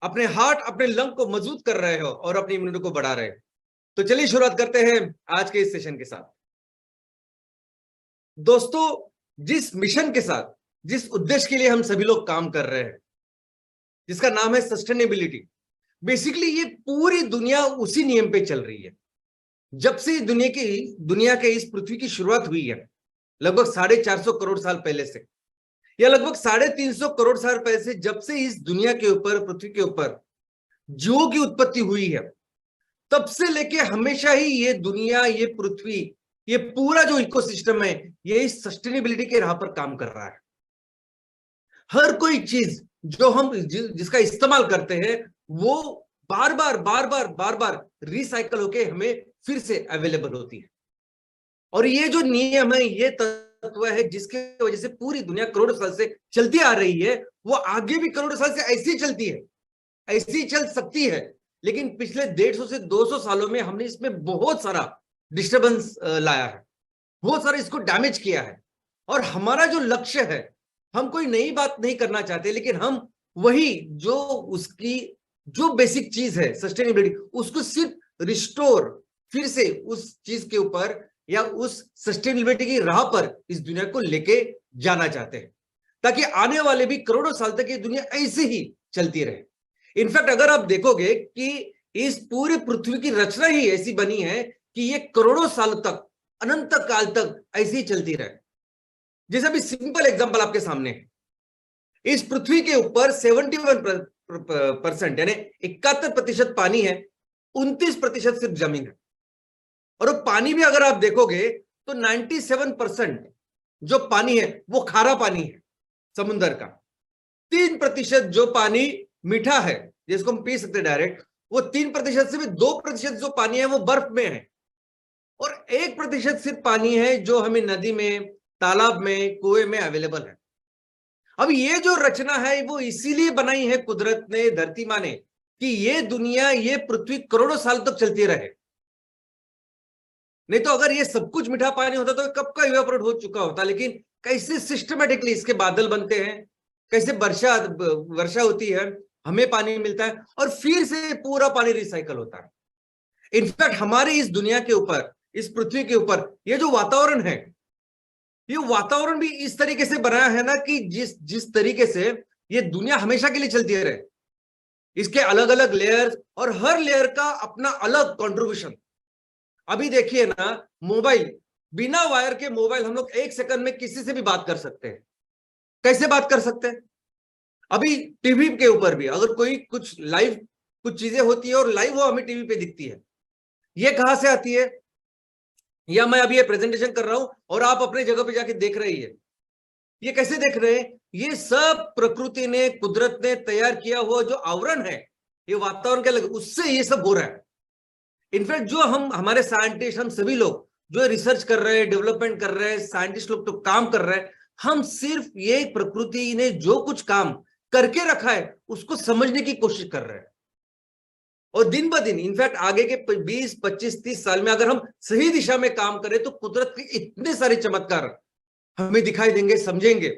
अपने हार्ट, अपने लंग को मजबूत कर रहे हो और अपनी इम्यूनिटी को बढ़ा रहे हो। तो चलिए शुरुआत करते हैं आज के इस सेशन के साथ। दोस्तों, जिस मिशन के साथ, जिस उद्देश्य के लिए हम सभी लोग काम कर रहे हैं, जिसका नाम है सस्टेनेबिलिटी, बेसिकली ये पूरी दुनिया उसी नियम पे चल रही है। जब से दुनिया के इस पृथ्वी की शुरुआत हुई है, लगभग 450 करोड़ साल पहले से, या लगभग 350 करोड़ साल पहले से, जब से इस दुनिया के ऊपर, पृथ्वी के ऊपर जीवों की उत्पत्ति हुई है, तब से लेके हमेशा ही ये दुनिया, ये पृथ्वी, ये पूरा जो इकोसिस्टम है, ये इस सस्टेनेबिलिटी के राह पर काम कर रहा है। हर कोई चीज जो हम जिसका इस्तेमाल करते हैं, वो बार बार रिसाइकल होके हमें फिर से अवेलेबल होती है। और ये जो नियम है, ये तत्व है जिसके वजह से पूरी दुनिया करोड़ों साल से चलती आ रही है, वो आगे भी करोड़ों साल से ऐसी ही चलती है, ऐसी ही चल सकती है। लेकिन पिछले 150 से 200 सालों में हमने इसमें बहुत सारा डिस्टर्बेंस लाया है, बहुत सारा इसको डैमेज किया है। और हमारा जो लक्ष्य है, हम कोई नई बात नहीं करना चाहते, लेकिन हम वही जो उसकी जो बेसिक चीज है सस्टेनेबिलिटी, उसको सिर्फ रिस्टोर, फिर से उस चीज के ऊपर या उस सस्टेनेबिलिटी की राह पर इस दुनिया को लेके जाना चाहते हैं, ताकि आने वाले भी करोड़ों साल तक ये दुनिया ऐसे ही चलती रहे। इनफैक्ट अगर आप देखोगे कि इस पूरी पृथ्वी की रचना ही ऐसी बनी है कि ये करोड़ों साल तक, अनंत काल तक ऐसी ही चलती रहे। जैसे अभी सिंपल एग्जांपल आपके सामने है, इस पृथ्वी के ऊपर 71% यानी 71% पानी है, 29% सिर्फ जमीन है। और वो पानी भी अगर आप देखोगे तो 97% जो पानी है वो खारा पानी है समुद्र का। 3% जो पानी मीठा है, जिसको हम पी सकते डायरेक्ट, वो 3% से भी 2% जो पानी है वो बर्फ में है। और 1% सिर्फ पानी है जो हमें नदी में, तालाब में, कुएं में अवेलेबल है। अब ये जो रचना है वो इसीलिए बनाई है कुदरत ने, धरती माँ ने, कि ये दुनिया, ये पृथ्वी करोड़ों साल तक चलती रहे। नहीं तो अगर ये सब कुछ मीठा पानी होता तो कब का इवेपोरेट हो चुका होता। लेकिन कैसे सिस्टमेटिकली इसके बादल बनते हैं, कैसे वर्षा होती है, हमें पानी मिलता है और फिर से पूरा पानी रिसाइकल होता है। इनफैक्ट हमारे इस दुनिया के ऊपर, इस पृथ्वी के ऊपर ये जो वातावरण है, ये वातावरण भी इस तरीके से बनाया है ना कि जिस जिस तरीके से ये दुनिया हमेशा के लिए चलती रहे। इसके अलग अलग लेयर्स और हर लेयर का अपना अलग कंट्रीब्यूशन। अभी देखिए ना, मोबाइल, बिना वायर के मोबाइल हम लोग 1 सेकंड में किसी से भी बात कर सकते हैं। कैसे बात कर सकते हैं? अभी टीवी के ऊपर भी अगर कोई कुछ लाइव कुछ चीजें होती है और लाइव वो हमें टीवी पे दिखती है, ये कहां से आती है? या मैं अभी ये प्रेजेंटेशन कर रहा हूं और आप अपने जगह पे जाके देख रही है, ये कैसे देख रहे हैं? ये सब प्रकृति ने, कुदरत ने तैयार किया हुआ जो आवरण है, ये वातावरण के अलग, उससे ये सब हो रहा है। इनफैक्ट जो हमारे साइंटिस्ट, हम सभी लोग जो रिसर्च कर रहे हैं, डेवलपमेंट कर रहे हैं, साइंटिस्ट लोग तो काम कर रहे हैं, हम सिर्फ ये प्रकृति ने जो कुछ काम करके रखा है उसको समझने की कोशिश कर रहे हैं। और दिन ब दिन, इनफैक्ट आगे के 20, 25, 30 साल में अगर हम सही दिशा में काम करें तो कुदरत के इतने सारे चमत्कार हमें दिखाई देंगे, समझेंगे।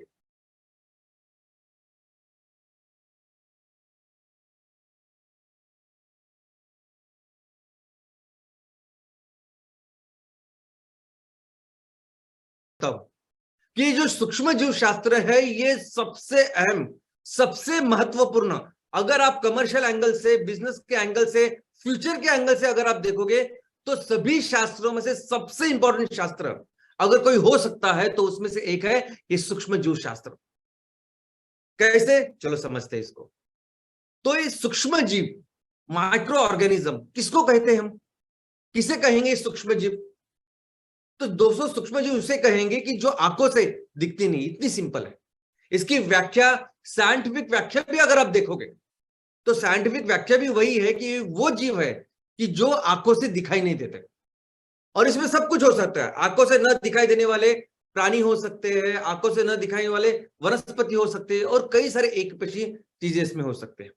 तब कि जो सूक्ष्म जीव शास्त्र है, ये सबसे अहम, सबसे महत्वपूर्ण, अगर आप कमर्शियल एंगल से, बिजनेस के एंगल से, फ्यूचर के एंगल से अगर आप देखोगे, तो सभी शास्त्रों में से सबसे इंपॉर्टेंट शास्त्र अगर कोई हो सकता है तो उसमें से एक है ये सूक्ष्म जीव शास्त्र। कैसे? चलो समझते हैं इसको। तो ये सूक्ष्म जीव, माइक्रो ऑर्गेनिज्म किसको कहते हैं? हम किसे कहेंगे सूक्ष्म जीव? तो दोस्तों, सूक्ष्म जीव उसे कहेंगे कि जो आंखों से दिखती नहीं। इतनी सिंपल है इसकी व्याख्या। साइंटिफिक व्याख्या भी अगर आप देखोगे तो साइंटिफिक व्याख्या भी वही है कि वो जीव है कि जो आंखों से दिखाई नहीं देते। और इसमें सब कुछ हो सकता है। आंखों से न दिखाई देने वाले प्राणी हो सकते हैं, आंखों से न दिखाई वाले वनस्पति हो सकते हैं, और कई सारे एकपेशीय चीजें इसमें हो सकते हैं।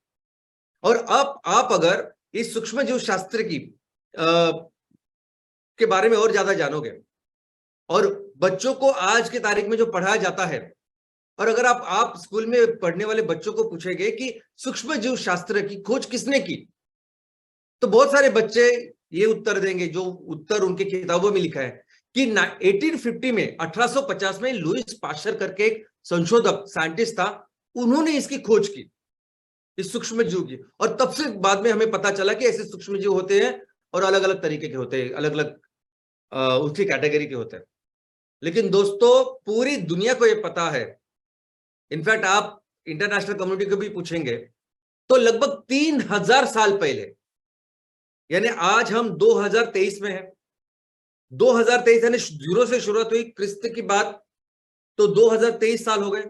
और अब आप अगर इस सूक्ष्म जीव शास्त्र के बारे में और ज्यादा जानोगे, और बच्चों को आज की तारीख में जो पढ़ाया जाता है, और अगर आप स्कूल में पढ़ने वाले बच्चों को पूछेंगे कि सूक्ष्म जीव शास्त्र की खोज किसने की, तो बहुत सारे बच्चे ये उत्तर देंगे, जो उत्तर उनके किताबों में लिखा है कि 1850 में 1850 में लुईस पाश्चर करके एक संशोधक साइंटिस्ट था, उन्होंने इसकी खोज की, इस सूक्ष्म जीव की। और तब से बाद में हमें पता चला कि ऐसे सूक्ष्म जीव होते हैं और अलग अलग तरीके के होते हैं, अलग अलग उसकी कैटेगरी के होते हैं। लेकिन दोस्तों पूरी दुनिया को यह पता है, इनफैक्ट आप इंटरनेशनल कम्युनिटी को भी पूछेंगे तो लगभग 3000 साल पहले, यानी आज हम 2023 में हैं, 2023 यानी जीरो से शुरुआत हुई क्रिस्त की बात, तो 2023 साल हो गए।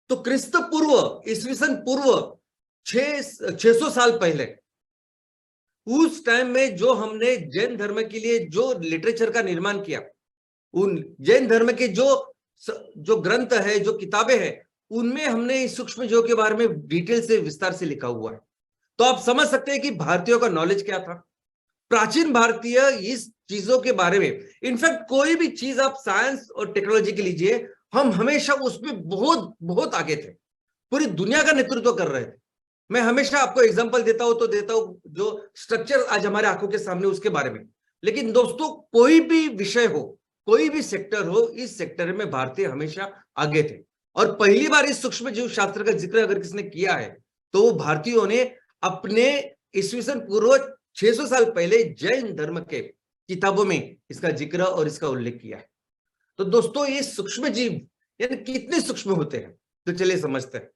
तो क्रिस्त पूर्व, ईस्वीसन पूर्व 600 साल पहले, उस टाइम में जो हमने जैन धर्म के लिए जो लिटरेचर का निर्माण किया, उन जैन धर्म के जो ग्रंथ है, जो किताबें हैं, उनमें हमने इस सूक्ष्म जीवों के बारे में डिटेल से विस्तार से लिखा हुआ है। तो आप समझ सकते हैं कि भारतीयों का नॉलेज क्या था। प्राचीन भारतीय इस चीजों के बारे में, इनफैक्ट कोई भी चीज आप साइंस और टेक्नोलॉजी के लीजिए, हम हमेशा उसमें बहुत बहुत आगे थे, पूरी दुनिया का नेतृत्व कर रहे थे। मैं हमेशा आपको एग्जांपल देता हूं जो स्ट्रक्चर आज हमारे आंखों के सामने, उसके बारे में। लेकिन दोस्तों कोई भी विषय हो, कोई भी सेक्टर हो, इस सेक्टर में भारतीय हमेशा आगे थे। और पहली बार इस सूक्ष्म जीव शास्त्र का जिक्र अगर किसने किया है तो वो भारतीयों ने अपने ईस्वीसन पूर्व 600 साल पहले जैन धर्म के किताबों में इसका जिक्र और इसका उल्लेख किया है। तो दोस्तों ये सूक्ष्म जीव यानी कितने सूक्ष्म होते हैं, तो चलिए समझते हैं।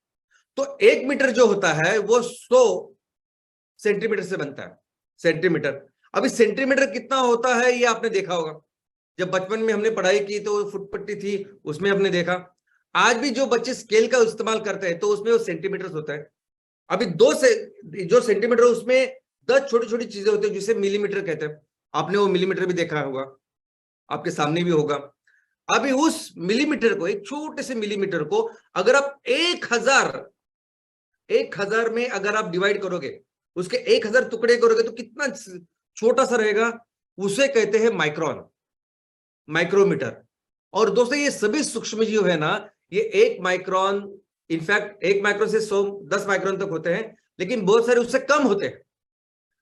तो 1 मीटर जो होता है वो 100 सेंटीमीटर से बनता है, सेंटीमीटर। अभी सेंटीमीटर कितना होता है ये आपने देखा होगा, जब बचपन में हमने पढ़ाई की तो फुटपट्टी थी, उसमें हमने देखा। आज भी जो बच्चे स्केल का इस्तेमाल करते हैं तो उसमें वो सेंटीमीटर होता है। अभी जो सेंटीमीटर, उसमें 10 छोटी छोटी चीजें होती है जिसे मिलीमीटर कहते हैं। आपने वो मिलीमीटर भी देखा होगा, आपके सामने भी होगा। अभी उस मिलीमीटर को, एक छोटे से मिलीमीटर को अगर आप 1000 में अगर आप डिवाइड करोगे, उसके 1000 टुकड़े करोगे तो कितना छोटा सा रहेगा, उसे कहते हैं माइक्रोन, माइक्रोमीटर। और दोस्तों ये सभी सूक्ष्म जीव है ना, ये 1 माइक्रोन, इनफैक्ट 1 माइक्रोन से 10 माइक्रोन तक होते हैं, लेकिन बहुत सारे उससे कम होते हैं।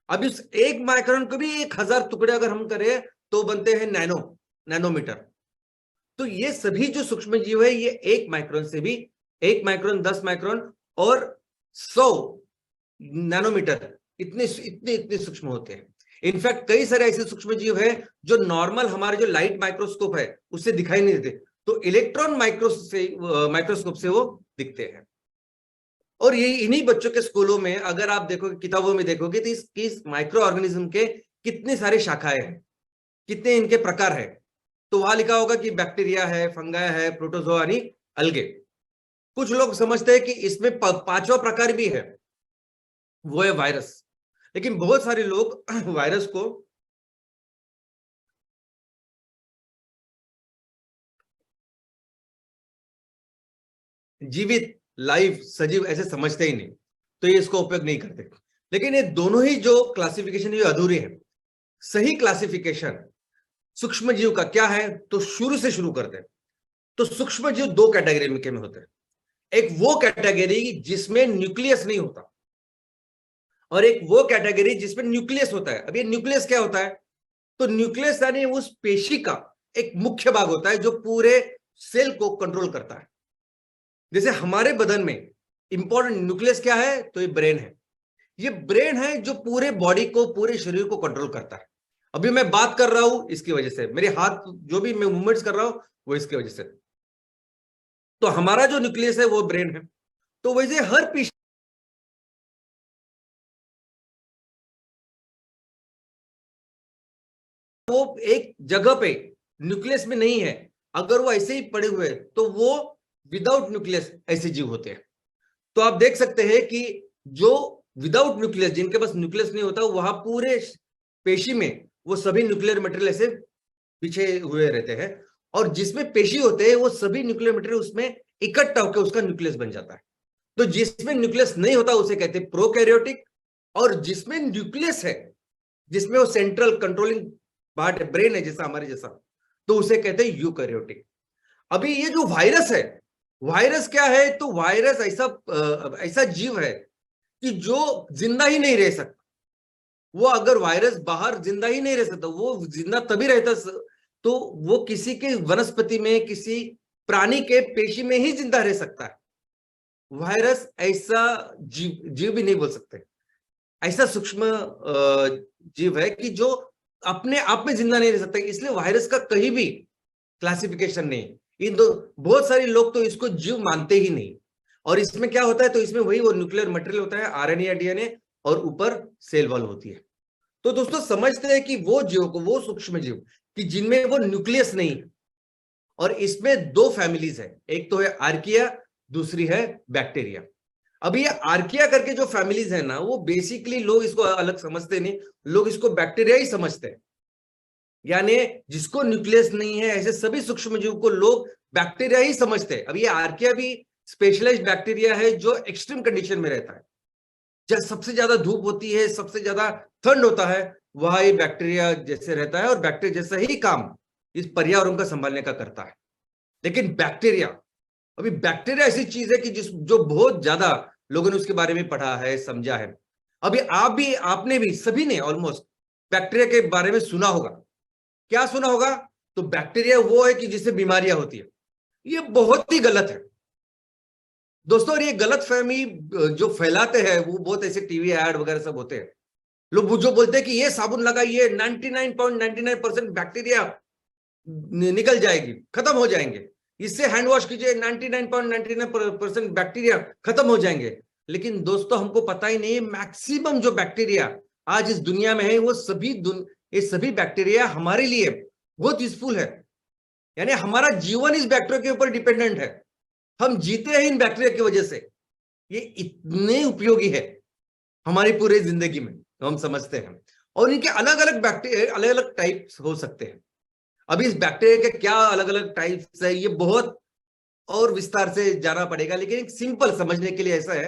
अब इस 1 माइक्रोन को भी 1000 टुकड़े अगर हम करें तो बनते हैं नैनोमीटर। तो ये सभी जो सूक्ष्म जीव है, ये 1 माइक्रोन से भी, 1 माइक्रोन, 10 माइक्रोन और 100 नैनोमीटर, इतने इतने इतने सूक्ष्म होते हैं। इनफैक्ट कई सारे ऐसे सूक्ष्म जीव है जो नॉर्मल हमारे जो लाइट माइक्रोस्कोप है उससे दिखाई नहीं देते, तो इलेक्ट्रॉन माइक्रोस्कोप से वो दिखते हैं। और ये इन्हीं बच्चों के स्कूलों में अगर आप देखोगे, किताबों में देखोगे, तो इस माइक्रो ऑर्गेनिज्म के कितने सारे शाखाएं हैं, कितने इनके प्रकार है। तो वहां लिखा होगा कि बैक्टीरिया है, फंगाई है, प्रोटोजोआ यानी अलगे। कुछ लोग समझते हैं कि इसमें 5वां प्रकार भी है, वो है वायरस। लेकिन बहुत सारे लोग वायरस को जीवित, लाइव, सजीव ऐसे समझते ही नहीं, तो ये इसको उपयोग नहीं करते। लेकिन ये दोनों ही जो क्लासिफिकेशन ये अधूरे हैं। सही क्लासिफिकेशन सूक्ष्म जीव का क्या है, तो शुरू से शुरू करते हैं। तो सूक्ष्म जीव 2 कैटेगरी में होते हैं। एक वो कैटेगरी जिसमें न्यूक्लियस नहीं होता, और एक वो कैटेगरी जिसमें न्यूक्लियस होता है। अब ये न्यूक्लियस क्या होता है, तो न्यूक्लियस यानी उस पेशी का एक मुख्य भाग होता है जो पूरे सेल को कंट्रोल करता है। जैसे हमारे बदन में इंपॉर्टेंट न्यूक्लियस क्या है, तो ये ब्रेन है। ये ब्रेन है जो पूरे बॉडी को, पूरे शरीर को कंट्रोल करता है। अभी मैं बात कर रहा हूं इसकी वजह से, मेरे हाथ जो भी मैं मूवमेंट्स कर रहा हूं वो इसकी वजह से। तो हमारा जो न्यूक्लियस है वो ब्रेन है। तो वैसे हर पेशी वो एक जगह पे न्यूक्लियस में नहीं है, अगर वो ऐसे ही पड़े हुए तो वो विदाउट न्यूक्लियस ऐसे जीव होते हैं। तो आप देख सकते हैं कि जो विदाउट न्यूक्लियस, जिनके पास न्यूक्लियस नहीं होता, वहां पूरे पेशी में वो सभी न्यूक्लियर मटेरियल ऐसे पीछे हुए रहते हैं, और जिसमें पेशी होते हैं वो सभी न्यूक्लियर मटेरियल उसमें इकट्ठा होकर उसका न्यूक्लियस बन जाता है। तो जिसमें न्यूक्लियस नहीं होता उसे कहते हैं प्रोकैरियोटिक, और जिसमें न्यूक्लियस है, जिसमें वो सेंट्रल कंट्रोलिंग पार्ट है, ब्रेन है जैसा हमारे जैसा, तो उसे कहते हैं यूकैरियोटिक। अभी ये जो वायरस है, वायरस क्या है? तो वायरस ऐसा जीव है कि जो जिंदा ही नहीं रह सकता। वो अगर वायरस बाहर जिंदा ही नहीं रह सकता, वो जिंदा तभी रहता तो वो किसी के वनस्पति में, किसी प्राणी के पेशी में ही जिंदा रह सकता है। वायरस ऐसा जीव भी नहीं बोल सकते, ऐसा सूक्ष्म जीव है कि जो अपने आप में जिंदा नहीं रह सकता। इसलिए वायरस का कहीं भी क्लासिफिकेशन नहीं। इन दो बहुत सारे लोग तो इसको जीव मानते ही नहीं। और इसमें क्या होता है? तो इसमें वही वो न्यूक्लियर मटेरियल होता है, आरएनए या डीएनए, और ऊपर सेल वॉल होती है। तो दोस्तों समझते हैं कि वो जीव को, वो सूक्ष्म जीव कि जिनमें वो न्यूक्लियस नहीं है, और इसमें दो फैमिलीज है, एक तो है आर्किया, दूसरी है बैक्टीरिया। अब ये आर्किया करके जो फैमिलीज है ना, वो बेसिकली लोग इसको अलग समझते नहीं, लोग इसको बैक्टीरिया ही समझते हैं। यानी जिसको न्यूक्लियस नहीं है, ऐसे सभी सूक्ष्म जीव को लोग बैक्टीरिया ही समझते हैं। अब ये आर्किया भी स्पेशलाइज्ड बैक्टीरिया है जो एक्सट्रीम कंडीशन में रहता है। जब सबसे ज्यादा धूप होती है, सबसे ज्यादा ठंड होता है, वहां ये बैक्टीरिया जैसे रहता है, और बैक्टीरिया जैसा ही काम इस पर्यावरण का संभालने का करता है। लेकिन बैक्टीरिया, अभी बैक्टीरिया ऐसी चीज है कि जो बहुत ज्यादा लोगों ने उसके बारे में पढ़ा है, समझा है। अभी आपने भी, सभी ने ऑलमोस्ट बैक्टीरिया के बारे में सुना होगा। क्या सुना होगा? तो बैक्टीरिया वो है कि जिससे बीमारियां होती है। ये बहुत ही गलत है दोस्तों। और ये गलत फहमी जो फैलाते हैं, वो बहुत ऐसे टीवी ऐड वगैरह सब होते हैं। लोग जो बोलते हैं कि ये साबुन लगाइए, 99.99% बैक्टीरिया निकल जाएगी, खत्म हो जाएंगे। इससे हैंड वॉश कीजिए, 99.99% बैक्टीरिया खत्म हो जाएंगे। लेकिन दोस्तों हमको पता ही नहीं है, मैक्सिमम जो बैक्टीरिया आज इस दुनिया में है, वो ये सभी बैक्टीरिया हमारे लिए बहुत यूजफुल है। यानी हमारा जीवन इस बैक्टीरिया के ऊपर डिपेंडेंट है। हम जीते हैं इन बैक्टीरिया की वजह से। ये इतने उपयोगी है हमारी पूरी जिंदगी में, तो हम समझते हैं। और इनके अलग अलग बैक्टीरिया, अलग अलग टाइप्स हो सकते हैं। अभी इस बैक्टीरिया के क्या अलग अलग टाइप्स है, ये बहुत और विस्तार से जाना पड़ेगा। लेकिन एक सिंपल समझने के लिए ऐसा है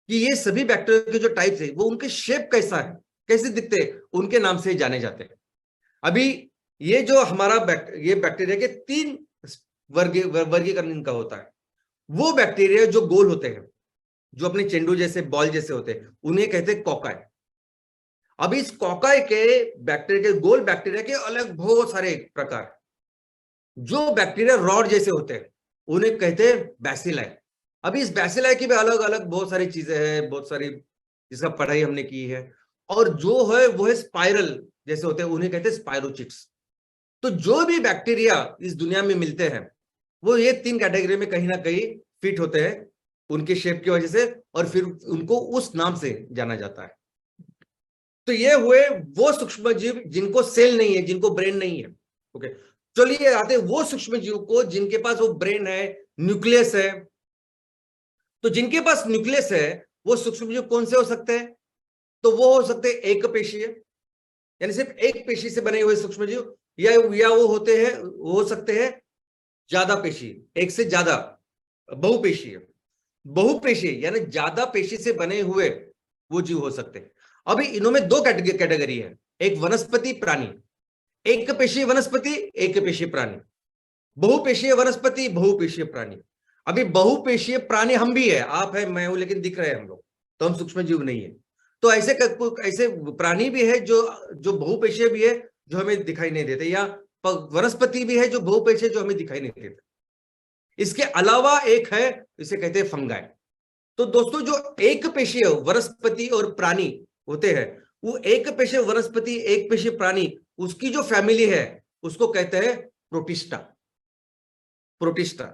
कि ये सभी बैक्टीरिया के जो टाइप्स है, वो उनके शेप कैसा है, कैसे दिखते हैं, उनके नाम से जाने जाते हैं। अभी ये जो हमारा ये बैक्टीरिया के 3 वर्गीकरण इनका होता है। वो बैक्टीरिया जो गोल होते हैं, जो अपने चेंडू जैसे, बॉल जैसे होते हैं, उन्हें कहते हैं कॉकाई। अब इस कॉकाई के बैक्टीरिया के, गोल बैक्टीरिया के अलग बहुत सारे प्रकार। जो बैक्टीरिया रॉड जैसे होते हैं, उन्हें कहते हैं बैसिलाई। अभी इस बैसिलाई की भी अलग अलग बहुत सारी चीजें हैं, बहुत सारी जिसका पढ़ाई हमने की है। और जो है वो है स्पाइरल जैसे होते हैं, उन्हें कहते हैं स्पाइरोचिट्स। तो जो भी बैक्टीरिया इस दुनिया में मिलते हैं, वो ये 3 कैटेगरी में कहीं ना कहीं फिट होते हैं, उनके शेप की वजह से, और फिर उनको उस नाम से जाना जाता है। तो ये हुए वो सूक्ष्म जीव जिनको सेल नहीं है, जिनको ब्रेन नहीं है। ओके, चलिए आते हैं वो सूक्ष्म जीव को जिनके पास वो ब्रेन है, न्यूक्लियस है। तो जिनके पास न्यूक्लियस है, वो सूक्ष्म जीव कौन से हो सकते हैं? तो वो हो सकते हैं एक पेशीय, यानी सिर्फ एक पेशी से बने हुए सूक्ष्म जीव, या वो होते हैं, वो हो सकते हैं ज्यादा पेशी, एक से ज्यादा, बहुपेशीय। बहुपेशीय यानी ज्यादा पेशी से बने हुए वो जीव हो सकते हैं। अभी इनमें 2 कैटेगरी है, एक वनस्पति, प्राणी। एक पेशीय वनस्पति, एक पेशीय प्राणी। बहुपेशीय वनस्पति, बहुपेशीय प्राणी। अभी बहुपेशीय प्राणी हम भी है, आप है, मैं हूं, लेकिन दिख रहे हैं हम लोग, तो हम सूक्ष्म जीव नहीं है। तो ऐसे प्राणी भी है जो बहुपेशीय भी है, जो हमें दिखाई नहीं देते, या वनस्पति भी है जो बहुपेशीय, जो हमें दिखाई नहीं देते। इसके अलावा एक है, इसे कहते हैं फंगाई। तो दोस्तों जो एक पेशीय वनस्पति और प्राणी होते हैं, वो एक पेशीय वनस्पति, एक पेशीय प्राणी, उसकी जो फैमिली है उसको कहते हैं प्रोटिस्टा। प्रोटिस्टा।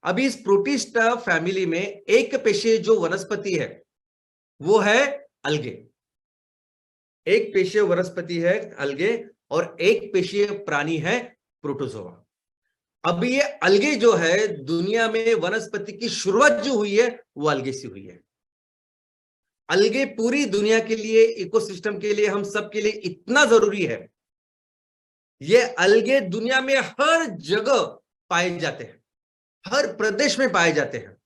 अभी इस प्रोटिस्टा फैमिली में एक पेशीय जो वनस्पति है वो है अलगे। एक पेशीय वनस्पति है अलगे, और एक पेशीय प्राणी है प्रोटोजोआ। अब ये अलगे जो है, दुनिया में वनस्पति की शुरुआत जो हुई है वो अलगे से हुई है। अलगे पूरी दुनिया के लिए, इकोसिस्टम के लिए, हम सब के लिए इतना जरूरी है। ये अलगे दुनिया में हर जगह पाए जाते हैं, हर प्रदेश में पाए जाते हैं।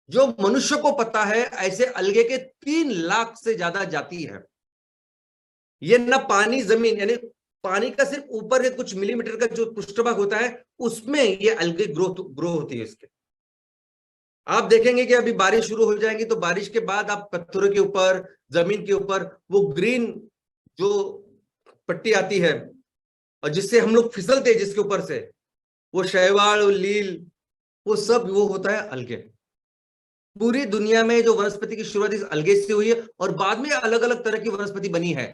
जो मनुष्य को पता है, ऐसे अलगे के 3 लाख से ज्यादा जाति है। ये ना पानी, जमीन, यानी पानी का सिर्फ ऊपर के कुछ मिलीमीटर का जो पृष्ठभाग होता है, उसमें ये अलगे ग्रो होती है इसके। आप देखेंगे कि अभी बारिश शुरू हो जाएगी तो बारिश के बाद आप पत्थरों के ऊपर, जमीन के ऊपर वो ग्रीन जो पट्टी आती है और जिससे हम लोग फिसलते हैं, जिसके ऊपर से वो शैवाल, लील, वो सब वो होता है अलगे। पूरी दुनिया में जो वनस्पति की शुरुआत इस अलगे से हुई है और बाद में अलग अलग तरह की वनस्पति बनी है।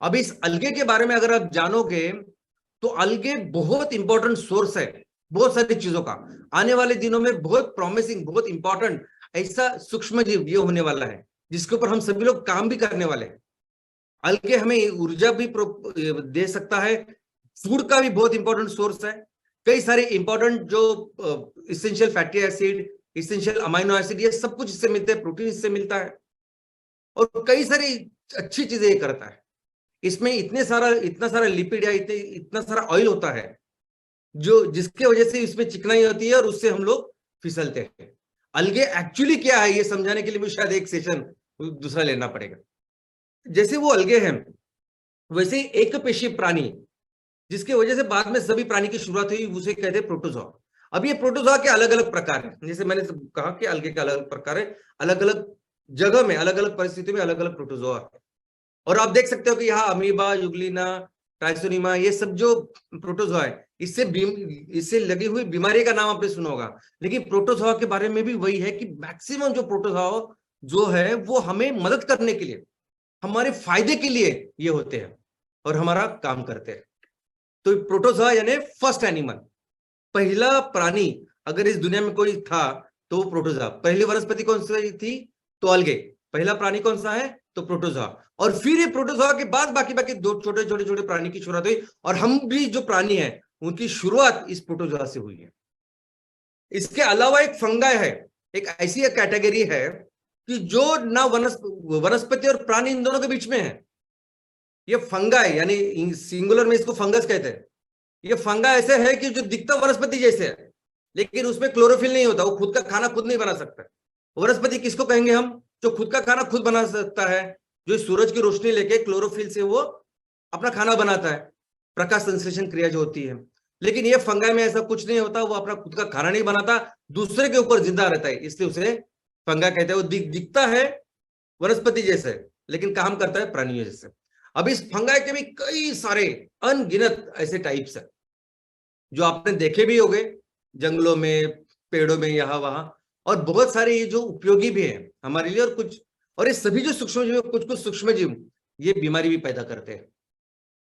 अब इस अलगे के बारे में अगर आप जानोगे तो अलगे बहुत इंपॉर्टेंट सोर्स है बहुत सारी चीजों का। आने वाले दिनों में बहुत प्रॉमिसिंग, बहुत इंपॉर्टेंट ऐसा सूक्ष्म जीव ये होने वाला है जिसके ऊपर हम सभी लोग काम भी करने वाले हैं। अलगे हमें ऊर्जा भी दे सकता है, फूड का भी बहुत इंपॉर्टेंट सोर्स है। कई सारे इंपॉर्टेंट जो essential fatty acid, essential amino acid, ये सब कुछ इससे मिलते हैं, प्रोटीन इससे मिलता है और कई सारी अच्छी चीजें ये करता है। इसमें इतना सारा लिपिड या इतना सारा ऑयल होता है जो जिसके वजह से इसमें चिकनाई होती है और उससे हम लोग फिसलते हैं। अलगे एक्चुअली क्या है ये समझाने के लिए मुझे शायद एक सेशन दूसरा लेना पड़ेगा। जैसे वो अलगे हैं वैसे ही एक पेशी प्राणी जिसकी वजह से बाद में सभी प्राणी की शुरुआत हुई उसे कहते हैं प्रोटोजोआ। अब ये प्रोटोजोआ के अलग अलग प्रकार हैं, जैसे मैंने कहा कि अलगे के अलग अलग प्रकार है, अलग अलग जगह में, अलग अलग परिस्थितियों में अलग अलग प्रोटोजोआ है। और आप देख सकते हो कि यहाँ अमीबा, युग्लिना, ट्राइसोनिमा, ये सब जो प्रोटोजोआ है इससे लगी हुई बीमारी का नाम आपने सुना होगा। लेकिन प्रोटोजोआ के बारे में भी वही है कि मैक्सिमम जो प्रोटोजोआ जो है वो हमें मदद करने के लिए, हमारे फायदे के लिए ये होते हैं और हमारा काम करते हैं। तो प्रोटोजोआ यानी फर्स्ट एनिमल, पहला प्राणी अगर इस दुनिया में कोई था तो वो प्रोटोजोआ। पहली वनस्पति कौन सी थी? तो अलगे। पहला प्राणी कौन सा है? तो प्रोटोजोआ। और फिर ये प्रोटोजोआ के बाद बाकी दो छोटे छोटे छोटे प्राणी की शुरुआत हुई और हम भी जो प्राणी है उनकी शुरुआत इस प्रोटोजोआ से हुई है। इसके अलावा एक फंगाई है, एक ऐसी कैटेगरी है कि जो ना वनस्पति और प्राणी इन दोनों के बीच में है। ये फंगाई यानी सिंगुलर में इसको फंगस कहते हैं। ये फंगा ऐसे है कि जो दिखता वनस्पति जैसे है लेकिन उसमें क्लोरोफिल नहीं होता, वो खुद का खाना खुद नहीं बना सकता। वनस्पति किसको कहेंगे हम? जो खुद का खाना खुद बना सकता है, जो सूरज की रोशनी लेके क्लोरोफिल से वो अपना खाना बनाता है, प्रकाश संश्लेषण क्रिया जो होती है। लेकिन ये फंगाई में ऐसा कुछ नहीं होता, वो अपना खुद का खाना नहीं बनाता, दूसरे के ऊपर जिंदा रहता है, इसलिए उसे फंगा कहते हैं। वो दिखता है वनस्पति जैसे लेकिन काम करता है प्राणियों जैसे। अब इस फंगाई के भी कई सारे अनगिनत ऐसे टाइप्स है जो आपने देखे भी होंगे जंगलों में, पेड़ों में, यहाँ वहां। और बहुत सारे ये जो उपयोगी भी है हमारे लिए और ये सभी जो सूक्ष्म जीव, कुछ सूक्ष्म जीव ये बीमारी भी पैदा करते हैं।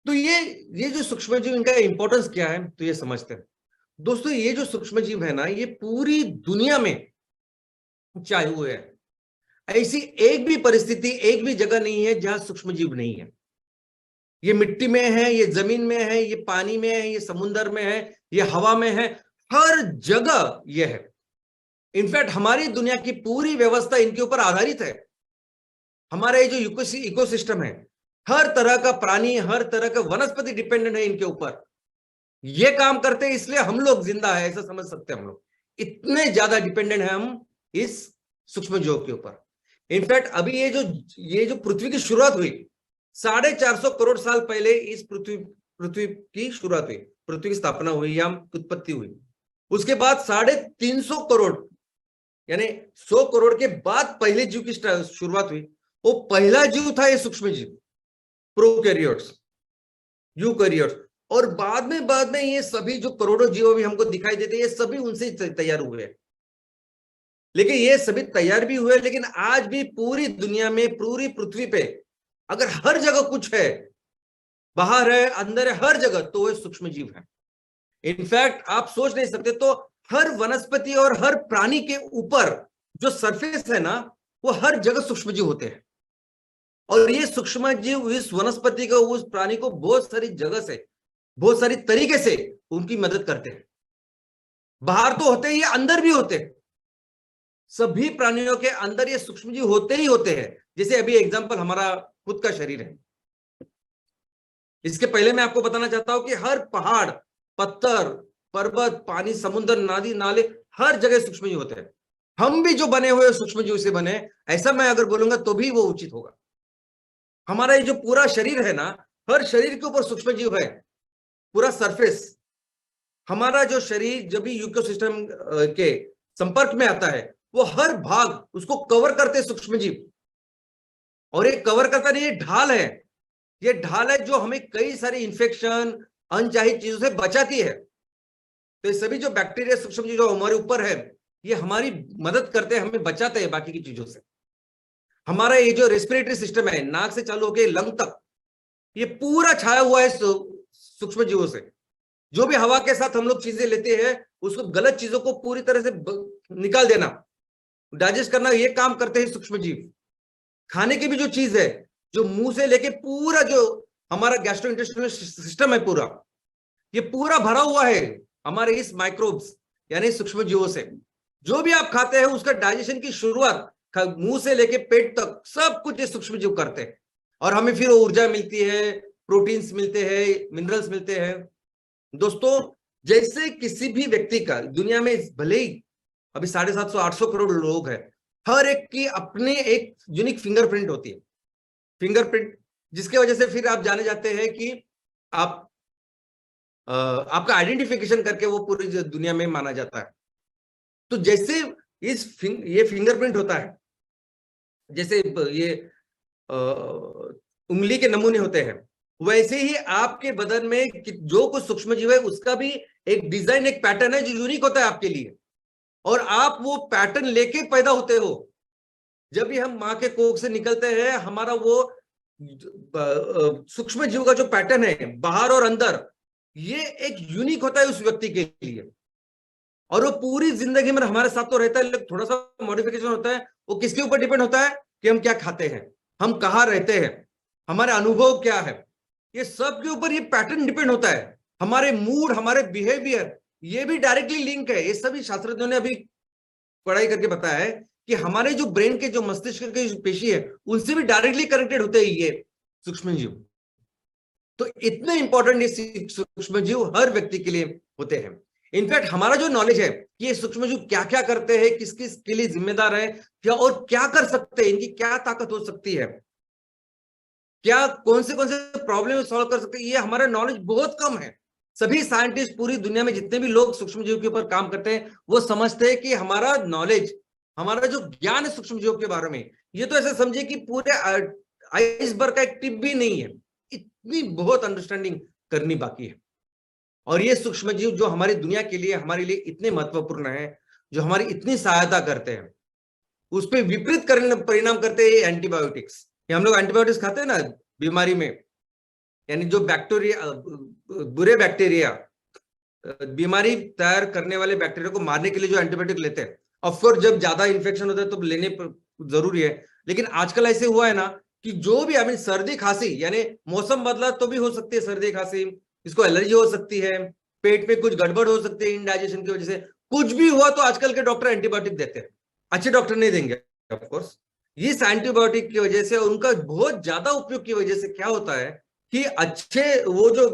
तो ये जो सूक्ष्म जीव, इनका इंपॉर्टेंस क्या है तो ये समझते हैं। दोस्तों ये जो सूक्ष्म जीव है ना, ये पूरी दुनिया में चाहे हुए है। ऐसी एक भी परिस्थिति, एक भी जगह नहीं है जहां सूक्ष्म जीव नहीं है। ये मिट्टी में है, ये जमीन में है, ये पानी में है, ये समुद्र में है, ये हवा में है, हर जगह ये है। इनफैक्ट हमारी दुनिया की पूरी व्यवस्था इनके ऊपर आधारित है। हमारा ये जो इकोसिस्टम है, हर तरह का प्राणी, हर तरह का वनस्पति डिपेंडेंट है इनके ऊपर। ये काम करते हैं इसलिए हम लोग जिंदा है, ऐसा समझ सकते हैं हम लोग। इतने ज्यादा डिपेंडेंट है हम इस सूक्ष्म जीवों के ऊपर। इनफैक्ट अभी ये जो पृथ्वी की शुरुआत हुई 450 करोड़ साल पहले, इस पृथ्वी की शुरुआत हुई, पृथ्वी की स्थापना हुई या उत्पत्ति हुई। उसके बाद 350 करोड़ यानी 100 करोड़ के बाद पहले जीव की शुरुआत हुई। वो पहला जीव था ये सूक्ष्म जीव, प्रोकैरियोट्स, यूकैरियोट्स। और बाद में ये सभी जो करोड़ों जीव भी हमको दिखाई देते ये सभी उनसे तैयार हुए। लेकिन ये सभी तैयार भी हुए, लेकिन आज भी पूरी दुनिया में, पूरी पृथ्वी पे अगर हर जगह कुछ है, बाहर है, अंदर है, हर जगह, तो वो सूक्ष्म जीव है। इनफैक्ट आप सोच नहीं सकते, तो हर वनस्पति और हर प्राणी के ऊपर जो सरफेस है ना, वो हर जगह सूक्ष्म जीव होते हैं। और ये सूक्ष्म जीव इस वनस्पति को, उस प्राणी को बहुत सारी जगह से, बहुत सारी तरीके से उनकी मदद करते हैं। बाहर तो होते ही, अंदर भी होते हैं। सभी प्राणियों के अंदर ये सूक्ष्म जीव होते ही होते हैं। जैसे अभी एग्जांपल हमारा खुद का शरीर है। इसके पहले मैं आपको बताना चाहता हूं कि हर पहाड़, पत्थर, पर्वत, पानी, समुद्र, नदी, नाले, हर जगह सूक्ष्म जीव होते हैं। हम भी जो बने हुए सूक्ष्म जीव से बने, ऐसा मैं अगर बोलूंगा तो भी वो उचित होगा। हमारा ये जो पूरा शरीर है ना, हर शरीर के ऊपर सूक्ष्म जीव है, पूरा सरफेस। हमारा जो शरीर जब भी इकोसिस्टम के संपर्क में आता है वो हर भाग उसको कवर करते हैं सूक्ष्म जीव। और ये कवर करता नहीं, ये ढाल है, ये ढाल है जो हमें कई सारे इंफेक्शन, अनचाही चीजों से बचाती है। तो ये सभी जो बैक्टीरिया, सूक्ष्म जीव जो हमारे ऊपर है, ये हमारी मदद करते हैं, हमें बचाते हैं बाकी की चीजों से। हमारा ये जो रेस्पिरेटरी सिस्टम है, नाक से चालू होकर लंग तक, ये पूरा छाया हुआ है सूक्ष्म जीवों से। जो भी हवा के साथ हम लोग चीजें लेते हैं, उसको गलत चीजों को पूरी तरह से निकाल देना, डाइजेस्ट करना, ये काम करते हैं सूक्ष्म जीव। खाने की भी जो चीज है, जो मुंह से लेके पूरा जो हमारा गैस्ट्रोइंटेस्टाइनल सिस्टम है पूरा, ये पूरा भरा हुआ है हमारे इस माइक्रोब्स यानी सूक्ष्म जीवों से। जो भी आप खाते हैं उसका डाइजेशन की शुरुआत मुंह से लेके पेट तक सब कुछ ये सूक्ष्म जीव करते हैं, और हमें फिर ऊर्जा मिलती है, प्रोटीन्स मिलते हैं, मिनरल्स मिलते हैं। दोस्तों, जैसे किसी भी व्यक्ति का दुनिया में भले ही अभी 750-800 करोड़ लोग हैं, हर एक की अपने एक यूनिक फिंगरप्रिंट होती है, फिंगरप्रिंट, जिसके वजह से फिर आप जाने जाते हैं कि आप आपका आइडेंटिफिकेशन करके वो पूरी दुनिया में माना जाता है। तो जैसे ये फिंगरप्रिंट होता है, जैसे ये उंगली के नमूने होते हैं, वैसे ही आपके बदन में जो कुछ सूक्ष्म जीव है उसका भी एक डिजाइन, एक पैटर्न है जो यूनिक होता है आपके लिए, और आप वो पैटर्न लेके पैदा होते हो। जब भी हम माँ के कोख से निकलते हैं, हमारा वो सूक्ष्म जीव का जो पैटर्न है बाहर और अंदर, ये एक यूनिक होता है उस व्यक्ति के लिए, और वो पूरी जिंदगी में हमारे साथ तो रहता है, लेकिन थोड़ा सा मॉडिफिकेशन होता है। वो किसके ऊपर डिपेंड होता है कि हम क्या खाते हैं, हम कहाँ रहते हैं, हमारे अनुभव क्या है, ये सब के ऊपर ये पैटर्न डिपेंड होता है। हमारे मूड, हमारे बिहेवियर, ये भी डायरेक्टली लिंक है। ये सभी शास्त्रज्ञों ने अभी पढ़ाई करके बताया है कि हमारे जो ब्रेन के, जो मस्तिष्क के जो पेशी है, उनसे भी डायरेक्टली कनेक्टेड होते हैं ये सूक्ष्म जीव। तो इतने इंपॉर्टेंट ये सूक्ष्म जीव हर व्यक्ति के लिए होते हैं। इनफैक्ट हमारा जो नॉलेज है कि ये सूक्ष्म जीव क्या क्या करते हैं, किस किस के लिए जिम्मेदार है, क्या और क्या कर सकते हैं, इनकी क्या ताकत हो सकती है, क्या कौन से प्रॉब्लम सॉल्व कर सकते हैं, ये हमारा नॉलेज बहुत कम है। सभी साइंटिस्ट पूरी दुनिया में जितने भी लोग सूक्ष्म जीव के ऊपर काम करते हैं, वो समझते हैं कि हमारा नॉलेज, हमारा जो ज्ञान है सूक्ष्म जीव के बारे में, ये तो ऐसे समझिए कि पूरे आइसबर्ग का एक टिप भी नहीं है, इतनी बहुत अंडरस्टैंडिंग करनी बाकी है। और ये सूक्ष्म जीव जो हमारी दुनिया के लिए, हमारे लिए इतने महत्वपूर्ण है, जो हमारी इतनी सहायता करते हैं, उस पर विपरीत परिणाम करते हैं एंटीबायोटिक्स। हम लोग एंटीबायोटिक्स खाते हैं ना बीमारी में, यानी जो बैक्टीरिया, बुरे बैक्टीरिया, बीमारी तैयार करने वाले बैक्टीरिया को मारने के लिए जो एंटीबायोटिक लेते हैं, ऑफकोर्स जब ज्यादा इन्फेक्शन होता है तो लेने जरूरी है। लेकिन आजकल ऐसे हुआ है ना कि जो भी सर्दी खांसी, यानी मौसम बदला तो भी हो सकती है सर्दी खांसी, इसको एलर्जी हो सकती है, पेट में कुछ गड़बड़ हो सकती है इंडाइजेशन की वजह से, कुछ भी हुआ तो आजकल के डॉक्टर एंटीबायोटिक देते हैं। अच्छे डॉक्टर नहीं देंगे ऑफकोर्स। इस एंटीबायोटिक की वजह से, उनका बहुत ज्यादा उपयोग की वजह से क्या होता है कि अच्छे वो जो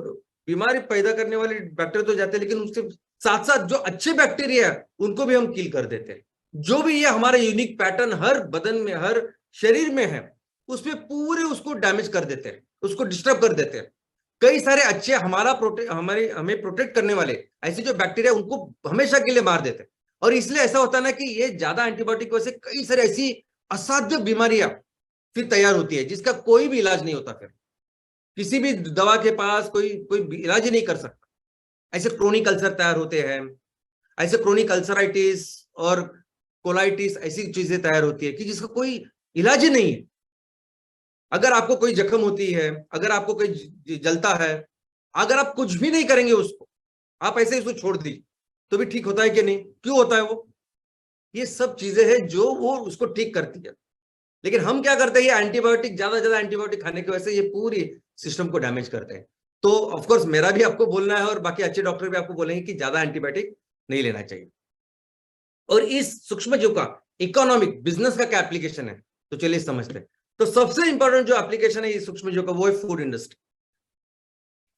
बीमारी पैदा करने वाले बैक्टीरिया तो जाते हैं, लेकिन उसके साथ साथ जो अच्छे बैक्टीरिया है उनको भी हम किल कर देते हैं। जो भी ये हमारा यूनिक पैटर्न हर बदन में, हर शरीर में है, उसमें पूरे उसको डैमेज कर देते हैं, उसको डिस्टर्ब कर देते हैं। कई सारे अच्छे हमें प्रोटेक्ट करने वाले ऐसे जो बैक्टीरिया, उनको हमेशा के लिए मार देते हैं। और इसलिए ऐसा होता है ना कि ये ज्यादा एंटीबायोटिक की वजह से कई सारी ऐसी असाध्य बीमारियां फिर तैयार होती है, जिसका कोई भी इलाज नहीं होता। फिर किसी भी दवा के पास कोई इलाज ही नहीं कर सकता। ऐसे क्रोनिक अल्सर तैयार होते हैं, ऐसे क्रोनिक अल्सराइटिस और कोलाइटिस, ऐसी चीजें तैयार होती है कि जिसका कोई इलाज ही नहीं है। अगर आपको कोई जख्म होती है, अगर आपको कोई जलता है, अगर आप कुछ भी नहीं करेंगे उसको, आप ऐसे उसको छोड़ दीजिए, तो भी ठीक होता है कि नहीं? क्यों होता है वो? ये सब चीजें हैं जो वो उसको ठीक करती है। लेकिन हम क्या करते हैं, ये एंटीबायोटिक, ज्यादा एंटीबायोटिक खाने की वजह से ये पूरी सिस्टम को डैमेज करते हैं। तो ऑफकोर्स मेरा भी आपको बोलना है, और बाकी अच्छे डॉक्टर भी आपको बोलेंगे कि ज्यादा एंटीबायोटिक नहीं लेना चाहिए। और इस सूक्ष्म जीव का इकोनॉमिक, बिजनेस का क्या एप्लीकेशन है, तो चलिए समझते हैं। तो सबसे इंपॉर्टेंट जो एप्लीकेशन है इस सूक्ष्म जीव का, वो है फूड इंडस्ट्री।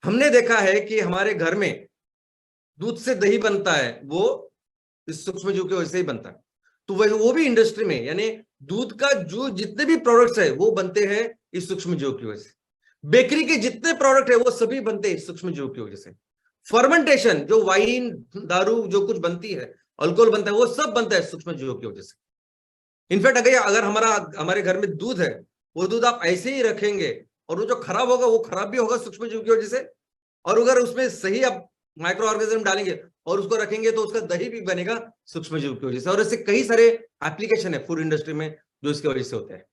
हमने देखा है कि हमारे घर में दूध से दही बनता है, वो इस सूक्ष्म जीव की वजह से ही बनता है। तो वो भी इंडस्ट्री में, यानी दूध का जो जितने भी प्रोडक्ट्स है वो बनते हैं इस सूक्ष्म जीव की वजह से। बेकरी के जितने प्रोडक्ट है वो सभी बनते हैं इस सूक्ष्म जीव की वजह से। फर्मेंटेशन, जो वाइन, दारू जो कुछ बनती है, अल्कोहल बनता है, वो सब बनता है सूक्ष्म जीवों की वजह से। इनफैक्ट अगर हमारे घर में दूध है, वो दूध आप ऐसे ही रखेंगे और वो जो खराब होगा वो खराब भी होगा सूक्ष्म जीव की वजह से, और अगर उसमें सही आप माइक्रो ऑर्गेनिज्म डालेंगे और उसको रखेंगे तो उसका दही भी बनेगा सूक्ष्म जीव की वजह से। और ऐसे कई सारे एप्लीकेशन है फूड इंडस्ट्री में जो इसकी वजह से होते हैं।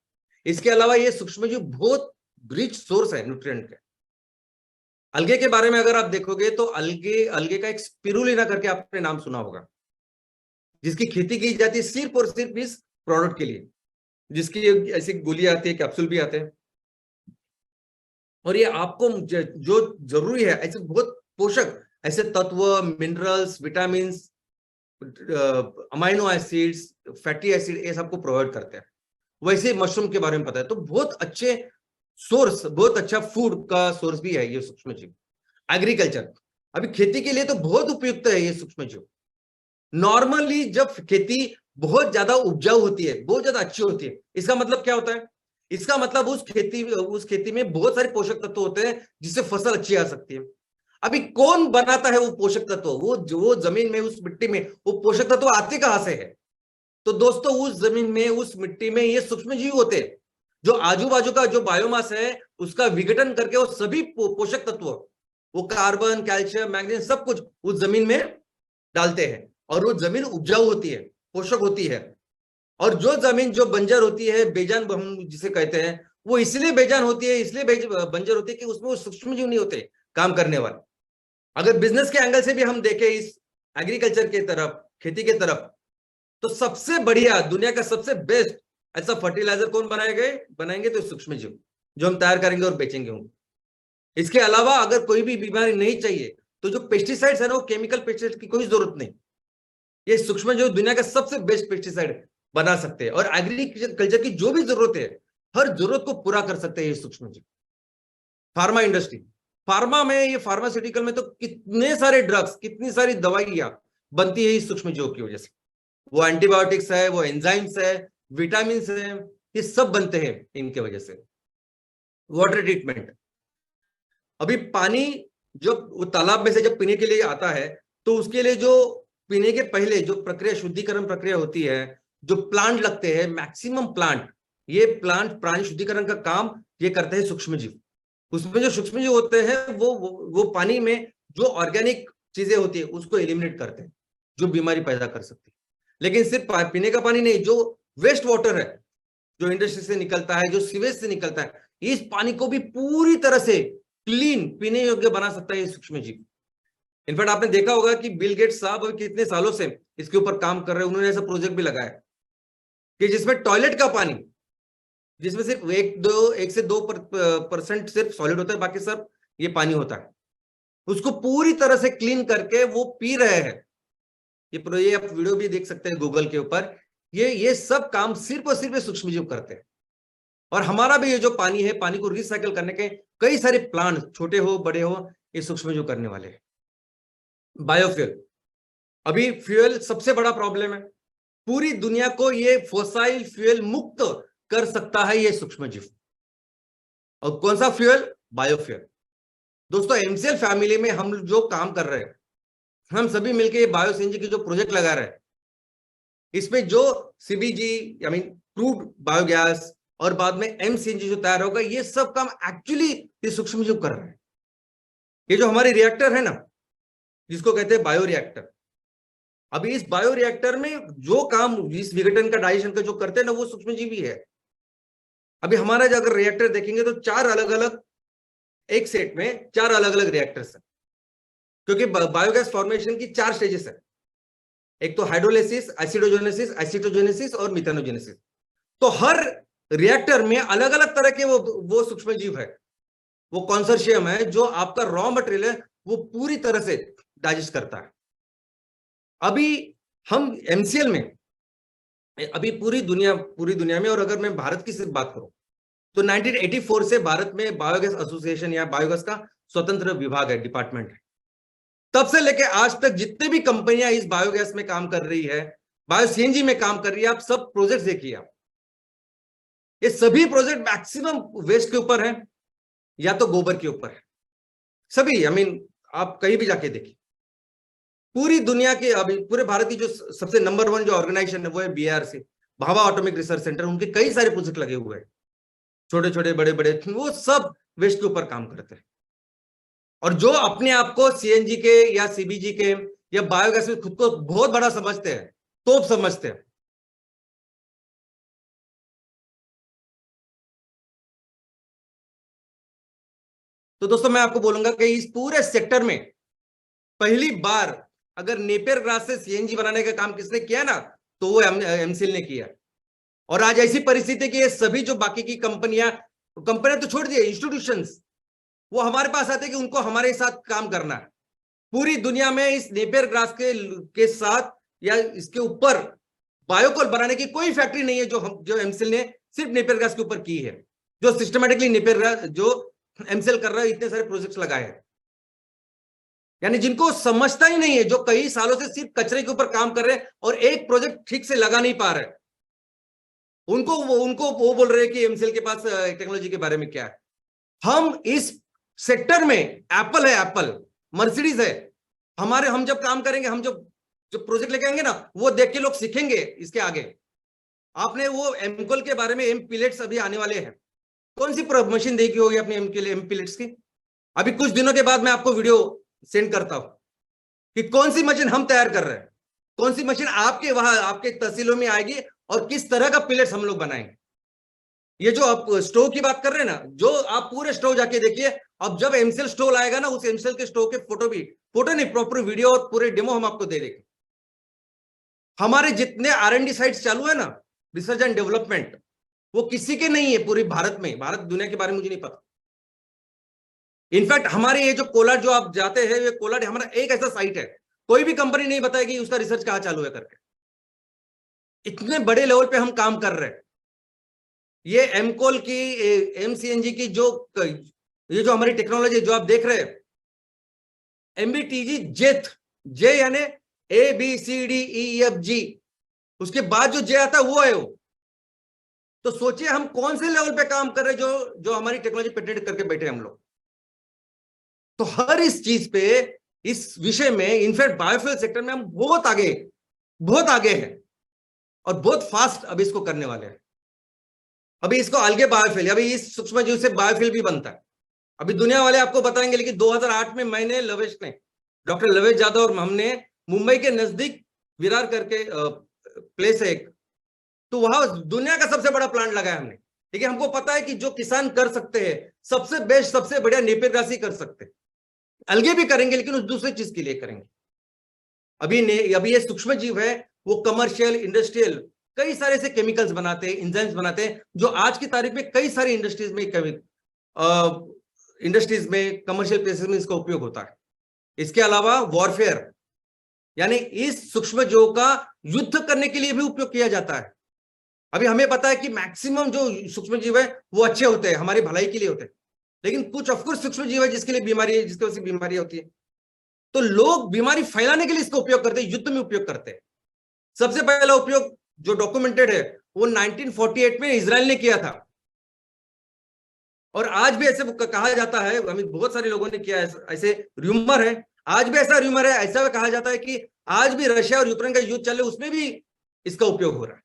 इसके अलावा ये सूक्ष्म जीव बहुत रिच सोर्स है न्यूट्रिएंट के। अलगे के बारे में अगर आप देखोगे तो अलगे का एक स्पिरुलिना करके आपने नाम सुना होगा, जिसकी खेती की जाती है सिर्फ और सिर्फ इस प्रोडक्ट के लिए, जिसकी ऐसी गोली आती है, कैप्सूल भी आते हैं। और ये आपको जो जरूरी है ऐसे बहुत पोषक ऐसे तत्व, minerals, vitamin, amino acids, fatty acid, ये सबको प्रोवाइड करते हैं। वैसे मशरूम के बारे में पता है, तो बहुत अच्छे सोर्स, बहुत अच्छा फूड का सोर्स भी है ये सूक्ष्म जीव। एग्रीकल्चर, अभी खेती के लिए तो बहुत उपयुक्त है ये सूक्ष्म जीव। नॉर्मली जब खेती बहुत ज्यादा उपजाऊ होती है, बहुत ज्यादा अच्छी होती है, इसका मतलब क्या होता है? इसका मतलब उस खेती में बहुत सारे पोषक तत्व होते हैं जिससे फसल अच्छी आ सकती है। अभी कौन बनाता है वो पोषक तत्व? वो जमीन में, उस मिट्टी में वो पोषक तत्व आते कहां से है? तो दोस्तों उस जमीन में, उस मिट्टी में ये सूक्ष्म जीव होते हैं जो आजू बाजू का जो बायोमास है उसका विघटन करके वो सभी पोषक तत्व, वो कार्बन, कैल्शियम, मैग्नीशियम, सब कुछ उस जमीन में डालते हैं और वो जमीन उपजाऊ होती है, पोषक होती है। और जो जमीन जो बंजर होती है, बेजान हम जिसे कहते हैं, वो इसलिए बेजान होती है, इसलिए बंजर होती है कि उसमें वो सूक्ष्म जीव नहीं होते काम करने वाले। अगर बिजनेस के एंगल से भी हम देखें इस एग्रीकल्चर के तरफ, खेती के तरफ, तो सबसे बढ़िया, दुनिया का सबसे बेस्ट ऐसा फर्टिलाइजर कौन बनाएंगे तो सूक्ष्म जीव, जो हम तैयार करेंगे और बेचेंगे होंगे। इसके अलावा अगर कोई भी बीमारी नहीं चाहिए तो जो पेस्टिसाइड्स है ना, वो केमिकल पेस्टिसाइड की कोई जरूरत नहीं, ये सूक्ष्म जीव दुनिया का सबसे बेस्ट पेस्टिसाइड बना सकते हैं। और एग्रीकल्चर की जो भी जरूरत है, हर जरूरत को पूरा कर सकते हैं ये सूक्ष्म जीव। फार्मा इंडस्ट्री, फार्मा में, ये फार्मास्यूटिकल में तो कितने सारे ड्रग्स, कितनी सारी दवाइयां बनती है इस सूक्ष्म जीव की वजह से। वो एंटीबायोटिक्स है, वो एंजाइम्स है, विटामिन है, ये सब बनते हैं इनके वजह से। वाटर ट्रीटमेंट, अभी पानी जब वो तालाब में से जब पीने के लिए आता है तो उसके लिए जो पीने के पहले जो प्रक्रिया, शुद्धिकरण प्रक्रिया होती है, जो प्लांट लगते हैं, मैक्सिमम प्लांट, ये प्लांट प्राणी शुद्धिकरण का काम ये करते हैं सूक्ष्म जीव। उसमें जो सूक्ष्म जीव होते हैं वो पानी में जो ऑर्गेनिक चीजें होती है उसको एलिमिनेट करते हैं, जो बीमारी पैदा कर सकती है। लेकिन सिर्फ पीने का पानी नहीं, जो वेस्ट वाटर है, जो इंडस्ट्री से निकलता है, जो सीवेज से निकलता है, इस पानी को भी पूरी तरह से क्लीन, पीने योग्य बना सकता है ये सूक्ष्म जीव। इनफैक्ट आपने देखा होगा कि बिल गेट्स साहब अभी कितने सालों से इसके ऊपर काम कर रहे हैं। उन्होंने ऐसा प्रोजेक्ट भी लगाया कि जिसमें टॉयलेट का पानी, जिसमें सिर्फ 1 से 2% सिर्फ सॉलिड होता है, बाकी सब ये पानी होता है, उसको पूरी तरह से क्लीन करके वो पी रहे हैं। ये आप वीडियो भी देख सकते हैं गूगल के ऊपर। ये सब काम सिर्फ और सिर्फ सूक्ष्म जीव करते हैं। और हमारा भी ये जो पानी है, पानी को रिसाइकल करने के कई सारे प्लांट, छोटे हो बड़े हो, ये सूक्ष्म जीव करने वाले हैं। बायोफ्यूल, अभी फ्यूल सबसे बड़ा प्रॉब्लम है, पूरी दुनिया को ये फोसाइल फ्यूल मुक्त कर सकता है ये सूक्ष्म जीव। और कौन सा फ्यूल? बायोफ्यूल। दोस्तों एमसीएल फैमिली में हम जो काम कर रहे हैं, हम सभी मिलकर ये बायो सीएनजी की जो प्रोजेक्ट लगा रहे हैं, इसमें जो CBG I mean crude biogas और बाद में एमसीएनजी जो तैयार होगा, ये सब काम एक्चुअली ये सूक्ष्म जीव कर रहे हैं। ये जो हमारे रिएक्टर है ना, जिसको कहते हैं बायो रिएक्टर, अभी इस बायो रिएक्टर में जो काम इस विघटन का, डाइजेशन का जो करते हैं ना, वो सूक्ष्म जीव ही है। अभी हमारा जो अगर रिएक्टर देखेंगे तो 4 अलग अलग, एक सेट में 4 अलग अलग रिएक्टर्स है, क्योंकि बायोगैस फॉर्मेशन की 4 स्टेजेस है। एक तो हाइड्रोलिसिस, एसिडोजेनेसिस, एसिटोजेनेसिस और मिथेनोजेनेसिस। तो हर रिएक्टर में अलग अलग तरह के वो सूक्ष्म जीव है, वो कंसोर्शियम है जो आपका रॉ मटेरियल है वो पूरी तरह से डाइजेस्ट करता है। अभी हम एमसीएल में, अभी पूरी दुनिया में, और अगर मैं भारत की सिर्फ बात करूं तो 1984 से भारत में बायोगैस एसोसिएशन या बायोगैस का स्वतंत्र विभाग है, डिपार्टमेंट है। तब से लेके आज तक जितने भी कंपनियां इस बायोगैस में काम कर रही है, बायो सीएनजी में काम कर रही है, आप सब प्रोजेक्ट देखिए आप, ये सभी प्रोजेक्ट मैक्सिमम वेस्ट के ऊपर है या तो गोबर के ऊपर है, सभी। आई मीन आप कहीं भी जाके देखिए, पूरी दुनिया के, अभी पूरे भारत की जो सबसे नंबर 1 जो ऑर्गेनाइजेशन है वो है BIRC, Bhabha atomic research centre. उनके कई सारे प्रोजेक्ट लगे हुए हैं, छोटे छोटे बड़े बड़े, वो सब वेस्ट के ऊपर काम करते हैं। और जो अपने आप को CNG के या CBG के या बायोगैस में खुद को बहुत बड़ा समझते हैं, तोप समझते हैं, तो दोस्तों मैं आपको बोलूंगा कि इस पूरे सेक्टर में पहली बार अगर नेपियर ग्रास से CNG बनाने का काम किसने किया ना, तो वो MCL ने किया। और आज ऐसी परिस्थिति कि ये सभी जो बाकी की कंपनियां तो छोड़ दिए, इंस्टीट्यूशंस वो हमारे पास आते हैं कि उनको हमारे साथ काम करना है। पूरी दुनिया में इस नेपियर ग्रास के साथ या इसके ऊपर बायोकोल बनाने की कोई फैक्ट्री नहीं है जो MCL ने सिर्फ नेपियर ग्रास के ऊपर की है, जो सिस्टमेटिकली नेपियर ग्रास जो MCL कर रहा है, इतने सारे प्रोजेक्ट्स लगाए हैं। यानी जिनको समझता ही नहीं है, जो कई सालों से सिर्फ कचरे के ऊपर काम कर रहे हैं और एक प्रोजेक्ट ठीक से लगा नहीं पा रहे, उनको वो बोल रहे हैं कि MCL के पास टेक्नोलॉजी के बारे में क्या है। हम इस सेक्टर में एप्पल है, एप्पल, मर्सिडीज है, हम जब काम करेंगे, हम जो प्रोजेक्ट लेके आएंगे ना, वो देख के लोग सीखेंगे इसके आगे। आपने वो एमकोल के बारे में, एमपिलेट्स अभी आने वाले हैं, कौन सी मशीन देखी होगी अपने एमपिलेट्स की? अभी कुछ दिनों के बाद मैं आपको वीडियो सेंड करता हूं कि कौन सी मशीन हम तैयार कर रहे हैं, कौन सी मशीन आपके वहां आपके तहसीलों में आएगी और किस तरह का पिलेट्स हम लोग बनाएंगे। ये जो आप स्टोव की बात कर रहे हैं ना, जो आप पूरे स्टोव जाके देखिए, अब जब MCL स्टोव आएगा ना, उस MCL के स्टोव के फोटो नहीं, प्रॉपर वीडियो और पूरे डेमो हम आपको दे देंगे। हमारे जितने R&D साइट्स चालू है ना, रिसर्च एंड डेवलपमेंट, वो किसी के नहीं है पूरी भारत में। भारत दुनिया के बारे में मुझे नहीं पता। इनफैक्ट हमारे ये जो कोलार जो आप जाते हैं, ये कोलार हमारा एक ऐसा साइट है, कोई भी कंपनी नहीं बताएगी उसका रिसर्च कहां चालू है करके। इतने बड़े लेवल पे हम काम कर रहे हैं। ये एमकोल की, MCNG की ये जो हमारी टेक्नोलॉजी जो आप देख रहे हैं, MBTG जेथ, जे यानी ABCDEFG, उसके बाद जो जे आता है वो है वो। तो सोचिए हम कौन से लेवल पे काम कर रहे हैं, जो हमारी टेक्नोलॉजी पेटेंट करके बैठे हम लोग। तो हर इस चीज पे, इस विषय में, इनफैक्ट बायोफ्यूल सेक्टर में हम बहुत आगे हैं और बहुत फास्ट अभी इसको करने वाले हैं। अभी इसको अलगे बायोफ्यूल, अभी इस सूक्ष्म जीव से बायोफ्यूल भी बनता है। अभी दुनिया वाले आपको बताएंगे, लेकिन 2008 में मैंने डॉक्टर लवेश यादव और हमने मुंबई के नजदीक विरार करके प्लेस है एक, तो वहां दुनिया का सबसे बड़ा प्लांट लगाया हमने। ठीक है, हमको पता है कि जो किसान कर सकते हैं, सबसे बेस्ट, सबसे बढ़िया नेपियर ग्रास ही कर सकते हैं। अलगे भी करेंगे लेकिन उस दूसरी चीज के लिए करेंगे। अभी ये सूक्ष्म जीव है, वो कमर्शियल, इंडस्ट्रियल कई सारे से केमिकल्स बनाते हैं, एंजाइम्स बनाते हैं, जो आज की तारीख में कई सारी इंडस्ट्रीज में कमर्शियल प्लेसेस में इसका उपयोग होता है। इसके अलावा वॉरफेयर, यानी इस सूक्ष्म जीवों का युद्ध करने के लिए भी उपयोग किया जाता है। अभी हमें पता है कि मैक्सिमम जो सूक्ष्म जीव है वो अच्छे होते हैं, हमारी भलाई के लिए होते हैं, लेकिन कुछ ऑफकोर्स सूक्ष्म जीव है जिसके लिए बीमारी है, जिसकी वजह से बीमारी होती है, तो लोग बीमारी फैलाने के लिए इसका उपयोग करते हैं, युद्ध में उपयोग करते हैं। सबसे पहला उपयोग जो डॉक्यूमेंटेड है वो 1948 में इजराइल ने किया था, और आज भी ऐसे कहा जाता है, हमें बहुत सारे लोगों ने किया है, ऐसे र्यूमर है, आज भी ऐसा र्यूमर है, ऐसा कहा जाता है कि आज भी रशिया और यूक्रेन का युद्ध चल रहा है, उसमें भी इसका उपयोग हो रहा है।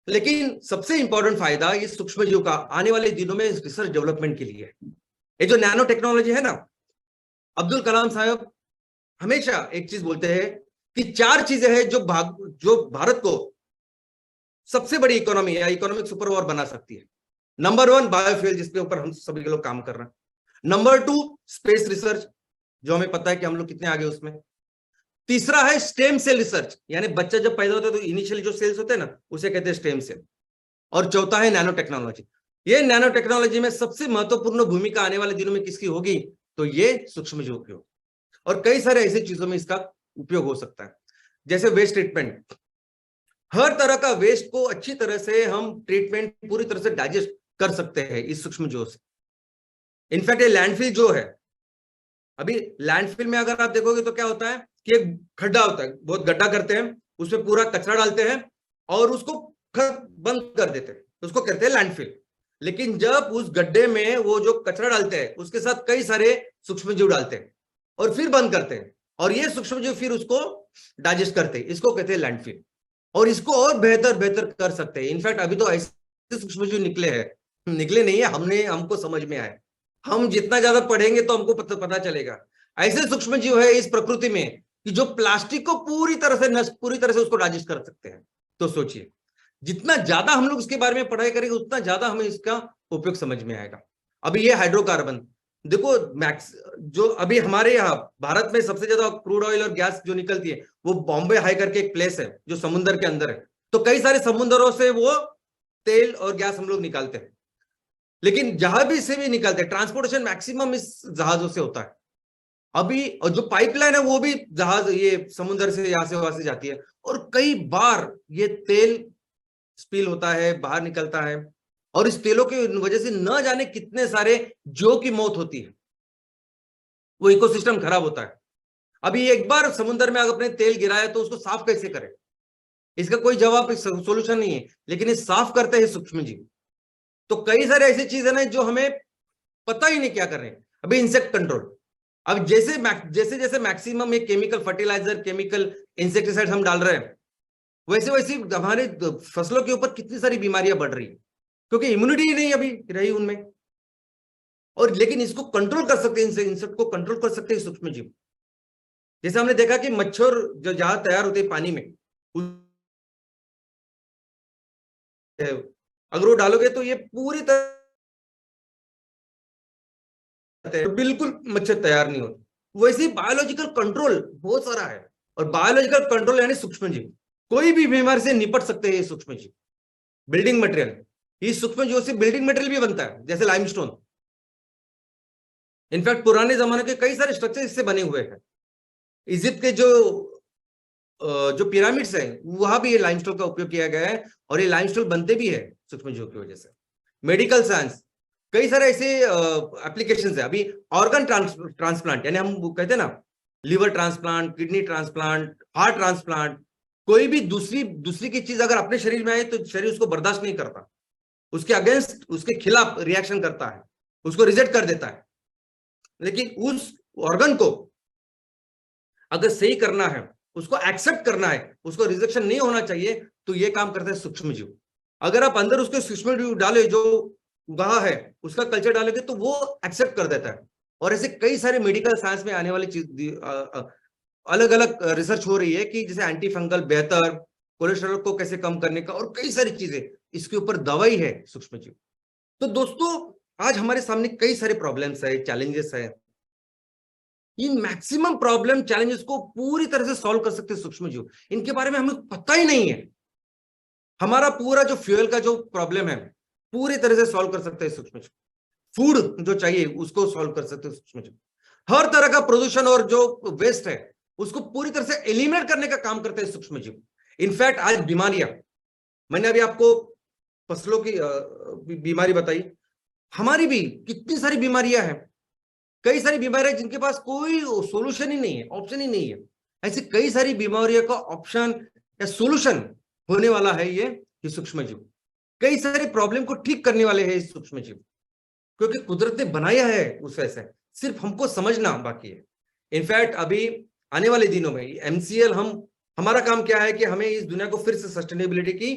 लेकिन सबसे इंपॉर्टेंट फायदा इस सूक्ष्म जीव का आने वाले दिनों में रिसर्च डेवलपमेंट के लिए, ये जो नैनो टेक्नोलॉजी है ना, अब्दुल कलाम साहब हमेशा एक चीज बोलते हैं कि 4 चीजें हैं जो भारत को सबसे बड़ी इकोनॉमी या इकोनॉमिक सुपर पावर बना सकती है। नंबर 1 बायोफ्यूल, जिसके ऊपर हम सभी लोग काम कर रहे हैं। नंबर 2 स्पेस रिसर्च, जो हमें पता है कि हम लोग कितने आगे उसमें। तीसरा है स्टेम सेल रिसर्च, यानी बच्चा जब पैदा होता है तो इनिशियली जो सेल्स होते हैं ना, उसे कहते हैं स्टेम सेल। और चौथा है नैनो टेक्नोलॉजी। ये नैनो टेक्नोलॉजी में सबसे महत्वपूर्ण भूमिका आने वाले दिनों में किसकी होगी? तो ये सूक्ष्म जीवों की होगी। और कई सारे ऐसी चीजों में इसका उपयोग हो सकता है, जैसे वेस्ट ट्रीटमेंट। हर तरह का वेस्ट को अच्छी तरह से हम ट्रीटमेंट पूरी तरह से डाइजेस्ट कर सकते हैं इस सूक्ष्म जीवों से। इनफैक्ट ये लैंडफिल जो है, अभी लैंडफिल में अगर आप देखोगे तो क्या होता है कि एक खड्डा होता है, बहुत गड्ढा करते हैं, उसमें पूरा कचरा डालते हैं और उसको बंद कर देते हैं, उसको कहते हैं लैंडफिल। लेकिन जब उस गड्ढे में वो जो कचरा डालते हैं उसके साथ कई सारे सूक्ष्म जीव डालते हैं और फिर बंद करते हैं, और ये सूक्ष्मजीव फिर उसको डाइजेस्ट करते हैं, इसको कहते हैं लैंडफिल। और इसको और बेहतर कर सकते हैं। इनफैक्ट अभी तो ऐसे सूक्ष्मजीव निकले हैं, निकले नहीं है, हमको समझ में आए, हम जितना ज्यादा पढ़ेंगे तो हमको पता चलेगा। ऐसे सूक्ष्मजीव है इस प्रकृति में कि जो प्लास्टिक को पूरी तरह से उसको डाइजेस्ट कर सकते हैं। तो सोचिए, जितना ज्यादा हम लोग इसके बारे में पढ़ाई करेंगे उतना ज्यादा हमें इसका उपयोग समझ में आएगा। अभी ये हाइड्रोकार्बन देखो, मैक्स जो अभी हमारे यहाँ भारत में सबसे ज्यादा क्रूड ऑयल और गैस जो निकलती है वो बॉम्बे हाई करके एक प्लेस है जो समुद्र के अंदर है। तो कई सारे समुद्रों से वो तेल और गैस हम लोग निकालते हैं, लेकिन जहां भी से भी निकालते हैं, ट्रांसपोर्टेशन मैक्सिमम इस जहाजों से होता है अभी। और जो पाइपलाइन है वो भी जहाज ये समुद्र से यहां से वहां से जाती है, और कई बार ये तेल स्पिल होता है, बाहर निकलता है, और इस तेलों की वजह से न जाने कितने सारे जीवों की मौत होती है, वो इकोसिस्टम खराब होता है। अभी एक बार समुद्र में अगर अपने तेल गिराया तो उसको साफ कैसे करें, इसका कोई जवाब, सोल्यूशन नहीं है, लेकिन ये साफ करते हैं सूक्ष्मजीव। तो कई सारे ऐसी चीजें ना जो हमें पता ही नहीं क्या कर रहे हैं। अभी इंसेक्ट कंट्रोल, अब जैसे जैसे मैक्सिमम एक केमिकल फर्टिलाइजर, केमिकल इंसेक्टिसाइड हम डाल रहे हैं, वैसे वैसे हमारे फसलों के ऊपर कितनी सारी बीमारियां बढ़ रही है, क्योंकि इम्यूनिटी ही नहीं अभी रही उनमें। और लेकिन इसको कंट्रोल कर सकते हैं, इंसेक्ट को कंट्रोल कर सकते हैं सूक्ष्मजीव। जैसे हमने देखा कि मच्छर जो जहां तैयार होते हैं पानी में, अगर वो डालोगे तो ये पूरी तरह बिल्कुल मच्छर तैयार नहीं होते। वैसे ही बायोलॉजिकल कंट्रोल बहुत सारा है, और बायोलॉजिकल कंट्रोल यानी सूक्ष्मजीव कोई भी बीमारी से निपट सकते हैं। ये सूक्ष्मजीव बिल्डिंग मटेरियल, इस सूक्ष्मजीवों से बिल्डिंग मटेरियल भी बनता है, जैसे लाइमस्टोन। इनफैक्ट पुराने जमाने के कई सारे स्ट्रक्चर इससे बने हुए हैं। इजिप्ट के जो पिरामिड्स हैं वहां भी ये लाइमस्टोन का उपयोग किया गया है, और ये लाइमस्टोन बनते भी है सूक्ष्मजीवों की वजह से। मेडिकल साइंस, कई सारे ऐसे एप्लीकेशंस है। अभी ऑर्गन ट्रांसप्लांट, यानी हम कहते हैं ना liver transplant, kidney transplant, heart transplant, कोई भी दूसरी की चीज अगर अपने शरीर में आए तो शरीर उसको बर्दाश्त नहीं करता, उसके अगेंस्ट, उसके खिलाफ रिएक्शन करता है, उसको रिजेक्ट कर देता है। लेकिन उस ऑर्गन को अगर सही करना है, उसको एक्सेप्ट करना है, उसको रिजेक्शन नहीं होना चाहिए, तो ये काम करता है सूक्ष्मजीव। अगर आप अंदर उसके सूक्ष्मजीव डाले, जो उगा है उसका कल्चर डालोगे तो वो एक्सेप्ट कर देता है। और ऐसे कई सारे मेडिकल साइंस में आने वाली चीज अलग अलग रिसर्च हो रही है कि जैसे एंटी फंगल बेहतर, कोलेस्ट्रॉल को कैसे कम करने का, और कई सारी चीजें इसके ऊपर दवाई है सूक्ष्मजीव। तो दोस्तों, आज हमारे सामने कई सारे प्रॉब्लम्स है, चैलेंजेस है। इन मैक्सिमम प्रॉब्लम चैलेंजेस को पूरी तरह से सॉल्व कर सकते हैं सूक्ष्मजीव। इनके बारे में हमें पता ही नहीं है। हमारा पूरा जो फ्यूल का जो प्रॉब्लम है पूरी तरह से सॉल्व कर सकते हैं सूक्ष्मजीव। फूड जो चाहिए उसको सॉल्व कर सकते हैं सूक्ष्मजीव। हर तरह का प्रदूषण और जो वेस्ट है उसको पूरी तरह से एलिमिनेट करने का काम करते हैं सूक्ष्मजीव। इनफैक्ट आज बीमारियां, मैंने अभी आपको फसलों की बीमारी बताई, हमारी भी कितनी सारी बीमारियां हैं, कई सारी बीमारियां जिनके पास कोई सॉल्यूशन ही नहीं है, ऑप्शन ही नहीं है। ऐसी कई सारी बीमारियों का ऑप्शन या सॉल्यूशन होने वाला है ये सूक्ष्मजीव। कई सारे प्रॉब्लम को ठीक करने वाले हैं इस सूक्ष्मजीव, क्योंकि कुदरत ने बनाया है उस वैसे, सिर्फ हमको समझना बाकी है। इनफैक्ट अभी आने वाले दिनों में एमसीएल, हमारा काम क्या है कि हमें इस दुनिया को फिर से सस्टेनेबिलिटी की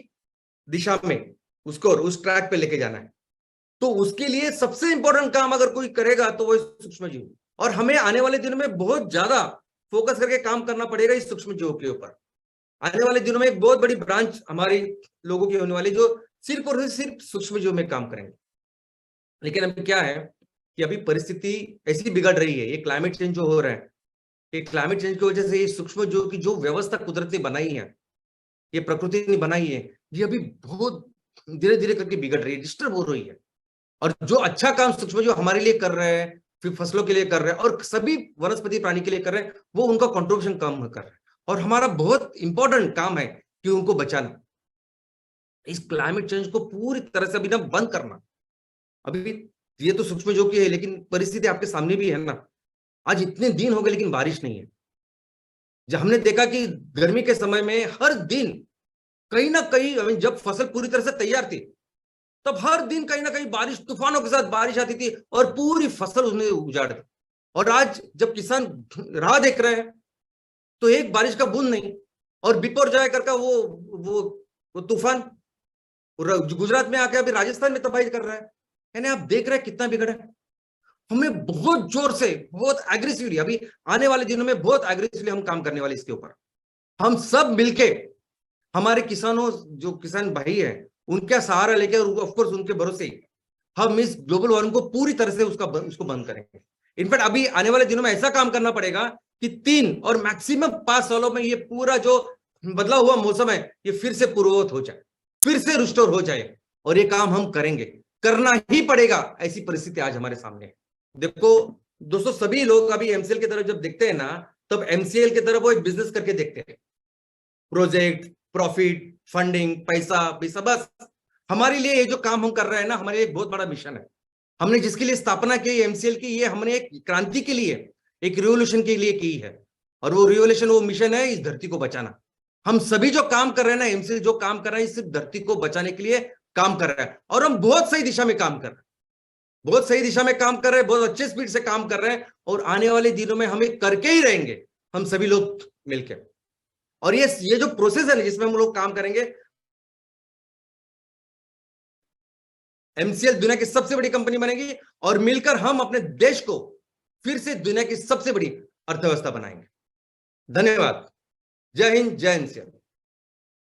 दिशा में उसको उस ट्रैक पे लेके जाना है। तो उसके लिए सबसे इंपॉर्टेंट काम अगर कोई करेगा तो वो सूक्ष्मजीव, और हमें आने वाले दिनों में बहुत ज्यादा फोकस करके काम करना पड़ेगा इस सूक्ष्मजीवों के ऊपर। आने वाले दिनों में एक बहुत बड़ी ब्रांच हमारी लोगों की होने वाली, जो सिर्फ और सिर्फ सूक्ष्मजीवों में काम करेंगे। लेकिन अभी क्या है कि अभी परिस्थिति ऐसी बिगड़ रही है, ये क्लाइमेट चेंज जो हो रहा है, ये क्लाइमेट चेंज की वजह से ये सूक्ष्मजीवों की जो व्यवस्था कुदरत ने बनाई है, ये प्रकृति ने बनाई है, ये अभी बहुत धीरे धीरे करके बिगड़ रही है, डिस्टर्ब हो रही है। और जो अच्छा काम सूक्ष्मजीव हमारे लिए कर रहे हैं, फिर फसलों के लिए कर रहे हैं, और सभी वनस्पति प्राणी के लिए कर रहे हैं, वो उनका कॉन्ट्रीब्यूशन कम कर रहे हैं। और हमारा बहुत इंपॉर्टेंट काम है कि उनको बचाना, इस क्लाइमेट चेंज को पूरी तरह से अभी ना बंद करना। अभी ये तो सूक्ष्मजीव की है, लेकिन परिस्थिति आपके सामने भी है ना। आज इतने दिन हो गए लेकिन बारिश नहीं है। जब हमने देखा कि गर्मी के समय में हर दिन कहीं ना कहीं, जब फसल पूरी तरह से तैयार थी, तब हर दिन कहीं ना कहीं बारिश, तूफानों के साथ बारिश आती थी और पूरी फसल उसने उजाड़ दी। और आज जब किसान राह देख रहे हैं तो एक बारिश का बूंद नहीं, और बिपोरजॉय का वो तूफान गुजरात में आके अभी राजस्थान में तबाही कर रहा है। यानी आप देख रहे हैं कितना बिगड़ा है। हमें बहुत जोर से, बहुत एग्रेसिवली, अभी आने वाले दिनों में बहुत एग्रेसिवली हम काम करने वाले इसके ऊपर। हम सब मिलके हमारे किसानों, जो किसान भाई हैं, उनका सहारा लेके और ऑफकोर्स उनके भरोसे हम इस ग्लोबल वार्मिंग को पूरी तरह से उसको बंद करेंगे। इनफैक्ट अभी आने वाले दिनों में ऐसा काम करना पड़ेगा कि 3 और मैक्सिमम 5 सालों में ये पूरा जो बदला हुआ मौसम है ये फिर से पूर्ववत हो जाए, फिर से रिस्टोर हो जाए। और ये काम हम करेंगे, करना ही पड़ेगा। ऐसी परिस्थिति आज हमारे सामने है। देखो दोस्तों, सभी लोग अभी एमसीएल की तरफ जब देखते हैं ना, तब एमसीएल की तरफ वो एक बिजनेस करके देखते हैं, प्रोजेक्ट, प्रॉफिट, फंडिंग, पैसा पैसा, बस। हमारे लिए ये जो काम हम कर रहे हैं ना, हमारे लिए एक बहुत बड़ा मिशन है। हमने जिसके लिए स्थापना की एमसीएल की, ये हमने एक क्रांति के लिए, एक रिवोल्यूशन के लिए की है। और वो रिवोल्यूशन, वो मिशन है इस धरती को बचाना। हम सभी जो काम कर रहे हैं ना, एमसीएल जो काम कर रहे हैं, सिर्फ धरती को बचाने के लिए काम कर रहे हैं। और हम बहुत सही दिशा में काम कर रहे हैं, बहुत सही दिशा में काम कर रहे हैं, बहुत अच्छे स्पीड से काम कर रहे हैं। और आने वाले दिनों में हमें करके ही रहेंगे, हम सभी लोग मिलकर। और ये जो प्रोसेस है जिसमें हम लोग काम करेंगे, एमसीएल दुनिया की सबसे बड़ी कंपनी बनेगी और मिलकर हम अपने देश को फिर से दुनिया की सबसे बड़ी अर्थव्यवस्था बनाएंगे। धन्यवाद। जय हिंद, जय एमसीएल।